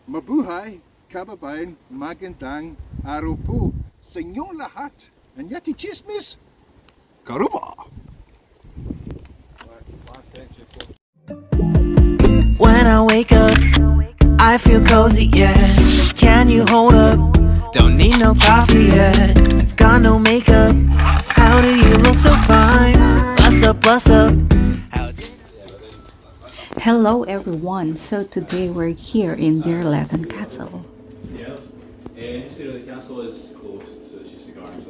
Mabuhay, kababayan, magandang araw po sa inyong lahat. And yati chismis, karuba! When I wake up, I feel cozy, yeah. Can you hold up? Don't need no coffee yet. Got no makeup. How do you look so fine? Bust up, bust up. Hello everyone, so today we're here in Dirleton Castle. Yeah, and just the castle is closed, so it's just a garden.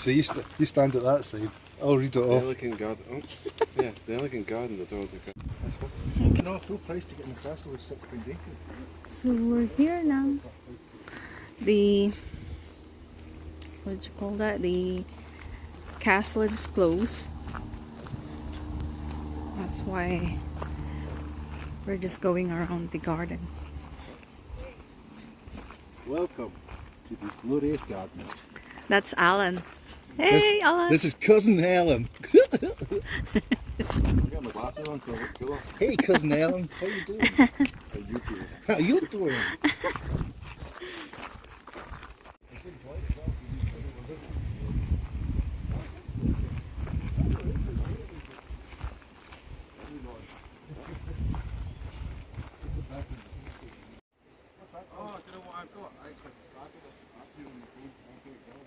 So you stand at that side, I'll read it off. The elegant garden. Oh, yeah, the elegant garden. That's fine. You know, full price to get in the castle is £6.80. So we're here now. The, what do you call that? The castle is closed. That's why we're just going around the garden. Welcome to these glorious gardens. That's Alan. Hey, Alan. This is cousin Alan. I got my glasses on, so I look cooler. Hey cousin Alan, how you doing? How you doing? Oh, do you know what I've got? I actually fabulous app here on the phone. I'll do it now.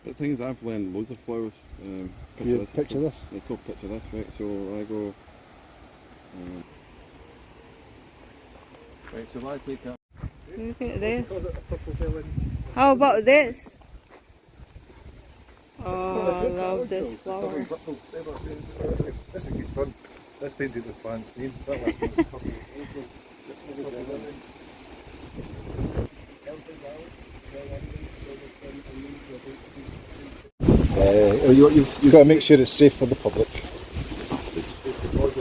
The thing is, I've learned loads of flowers. Picture this. Let's go picture this, right? So I go. Right, so I take that. Look at this. How about this? Oh, I love this flower. This is good fun. Let's paint it with fans. You've got to make sure it's safe for the public.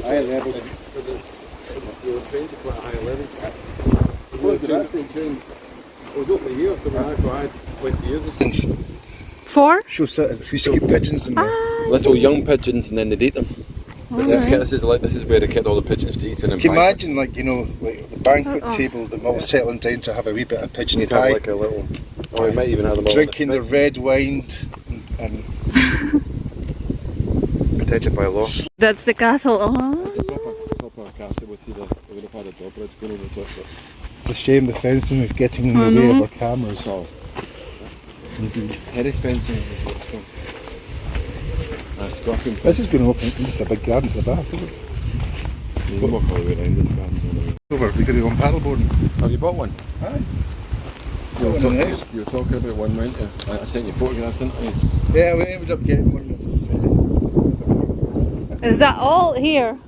Higher level. You were trained to quite a high level. I was open a year, so I had 20 years. 4? We keep pigeons in there. Little young pigeons, and then they eat them. This is where they kept all the pigeons to eat. And Can you imagine, like the banquet table, them all settling down to have a wee bit of pigeon You'd pie, have like a little. Or you might even have them all drinking the red wine, and protected by law. That's the castle. Oh. It's a proper castle with they would have had a drawbridge going over the top of it. it's a shame the fencing is getting in the way of our cameras. So, terrace fencing is what's called. Scorpion. This is going to open into a big garden at the back, is it? You can walk all the way around this garden. Over, we're going to go on paddleboarding. Have you bought one? Aye. You were talking about one, weren't you? I sent you photographs, didn't I? Yeah, we ended up getting one that was... Is that all here?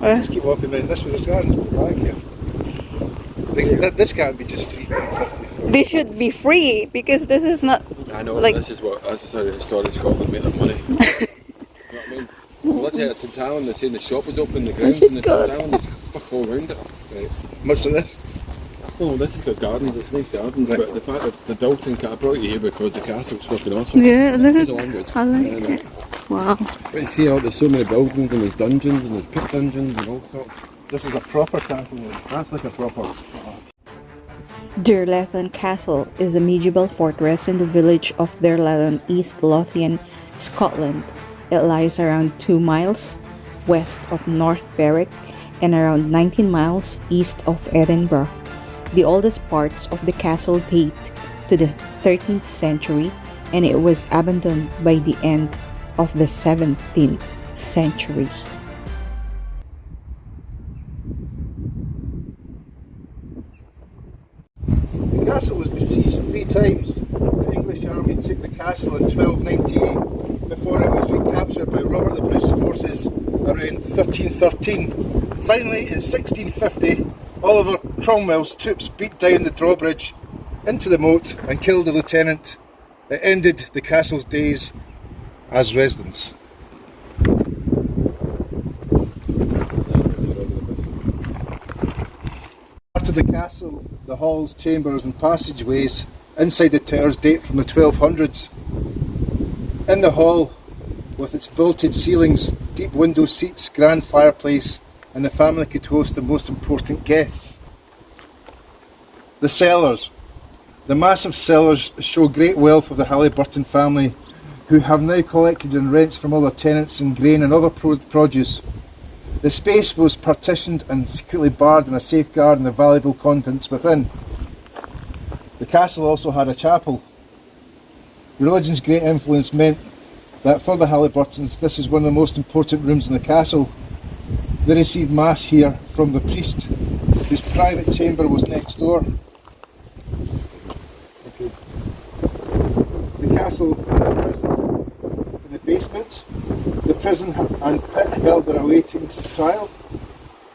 just keep walking around this way, there's gardens at the back here. This can't be just £3.50. This should be free because this is not. I know, like, this is how the historic Scotland make their money. You know what I mean? Well, let's say at Tintagel, they're saying the shop was open, the grounds in the Tintagel, there's fuck all around it. Right. Much like this. Oh, this has got gardens, it's nice gardens, right. But the fact that the Dirleton I brought you here because the castle's fucking awesome. Yeah, look at it. I like it. Wow. But you see, there's so many buildings and there's dungeons and there's pit dungeons and all sorts. This is a proper castle. That's like a proper... Dirleton Castle is a medieval fortress in the village of Dirleton, East Lothian, Scotland. It lies around 2 miles west of North Berwick and around 19 miles east of Edinburgh. The oldest parts of the castle date to the 13th century, and it was abandoned by the end of the 17th century. The castle was besieged 3 times. The English army took the castle in 1298 before it was recaptured by Robert the Bruce's forces around 1313. Finally, in 1650, Oliver Cromwell's troops beat down the drawbridge into the moat and killed the lieutenant. It ended the castle's days as residence. Part of the castle, the halls, chambers and passageways inside the towers date from the 1200s. In the hall, with its vaulted ceilings, deep window seats, grand fireplace, and the family could host the most important guests. The cellars. The massive cellars show great wealth of the Halliburton family, who have now collected in rents from other tenants in grain and other produce. The space was partitioned and securely barred in a safeguarding the valuable contents within. The castle also had a chapel. Religion's great influence meant that for the Halliburtons, this is one of the most important rooms in the castle. They received mass here from the priest, whose private chamber was next door. The castle had a prison in the basement. The prison and pit held their awaiting trial.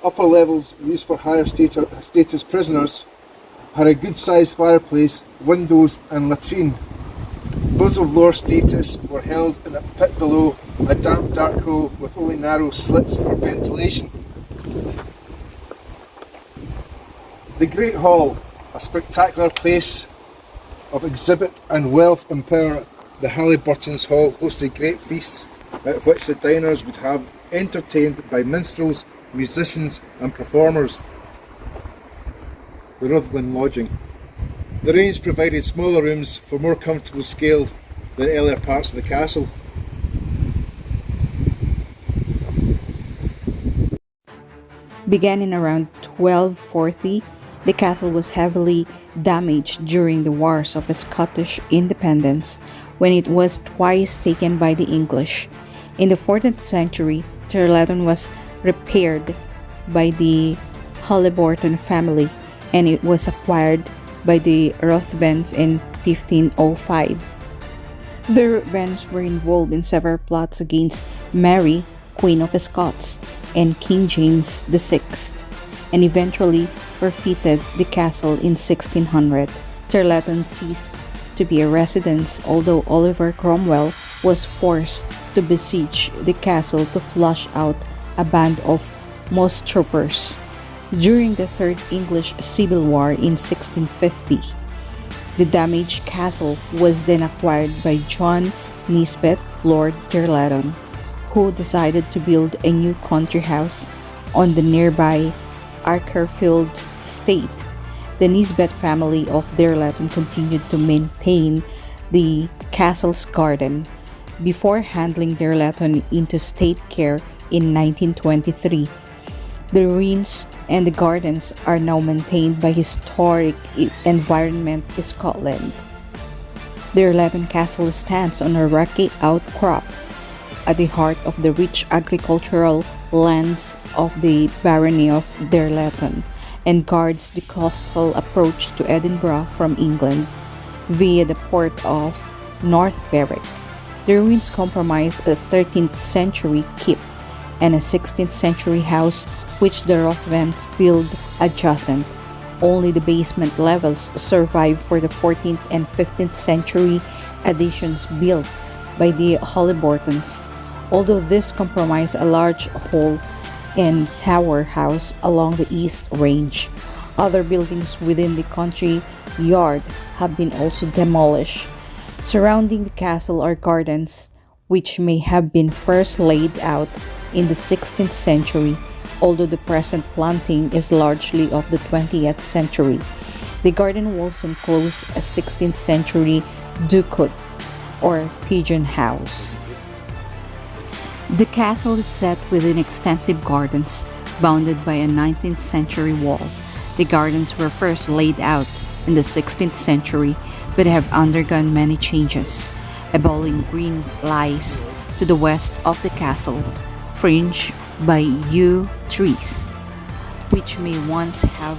Upper levels, used for higher status prisoners, had a good sized fireplace, windows and latrine. Those of lower status were held in a pit below, a damp dark hole with only narrow slits for ventilation. The Great Hall, a spectacular place of exhibit and wealth and power. The Halliburton's Hall hosted great feasts at which the diners would have entertained by minstrels, musicians and performers. The Rutland Lodging. The range provided smaller rooms for more comfortable scale than earlier parts of the castle. Began in around 1240, the castle was heavily damaged during the Wars of Scottish Independence, when it was twice taken by the English. In the 14th century, Dirleton was repaired by the Halliburton family, and it was acquired by the Ruthvens in 1505. The Ruthvens were involved in several plots against Mary, Queen of Scots, and King James VI, and eventually forfeited the castle in 1600. Dirleton ceased to be a residence, although Oliver Cromwell was forced to besiege the castle to flush out a band of moss troopers during the Third English Civil War in 1650. The damaged castle was then acquired by John Nisbet, Lord Dirleton, who decided to build a new country house on the nearby Arkerfield estate. The Nisbet family of Dirleton continued to maintain the castle's garden before handling Dirleton into state care in 1923. The ruins and the gardens are now maintained by Historic Environment Scotland. Dirleton Castle stands on a rocky outcrop at the heart of the rich agricultural lands of the Barony of Dirleton, and guards the coastal approach to Edinburgh from England via the port of North Berwick. The ruins comprise a 13th century keep and a 16th century house which the Ruthvens built adjacent. Only the basement levels survive for the 14th and 15th century additions built by the Halliburtons, although this comprise a large hall and tower house along the East Range. Other buildings within the country yard have been also demolished. Surrounding the castle are gardens, which may have been first laid out in the 16th century, although the present planting is largely of the 20th century. The garden walls enclose a 16th century ducat or pigeon house. The castle is set within extensive gardens bounded by a 19th century wall. The gardens were first laid out in the 16th century but have undergone many changes. A bowling green lies to the west of the castle, fringed by yew trees, which may once have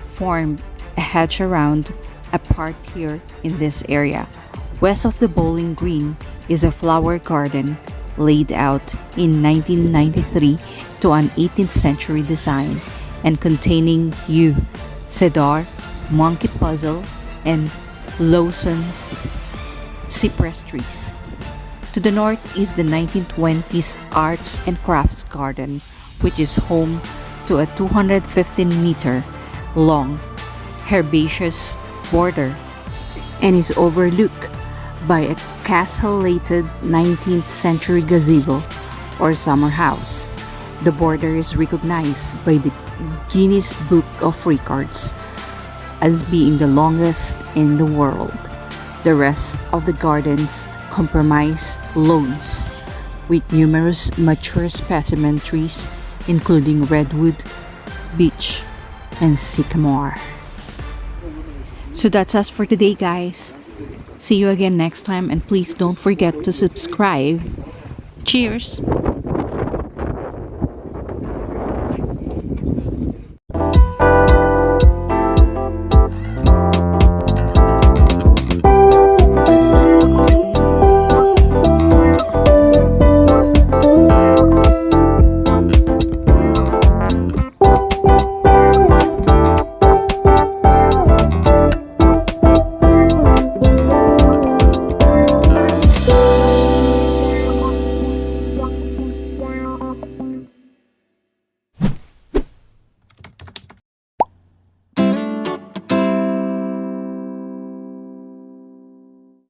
formed a hedge around a park here in this area. West of the bowling green is a flower garden laid out in 1993 to an 18th century design and containing yew, cedar, monkey puzzle, and Lawson's cypress trees. To the north is the 1920s Arts and Crafts Garden, which is home to a 215-meter long, herbaceous border and is overlooked by a castellated 19th century gazebo or summer house. The border is recognized by the Guinness Book of Records as being the longest in the world. The rest of the gardens comprise lawns with numerous mature specimen trees including redwood, beech, and sycamore. So that's us for today, guys. See you again next time, and please don't forget to subscribe. Cheers!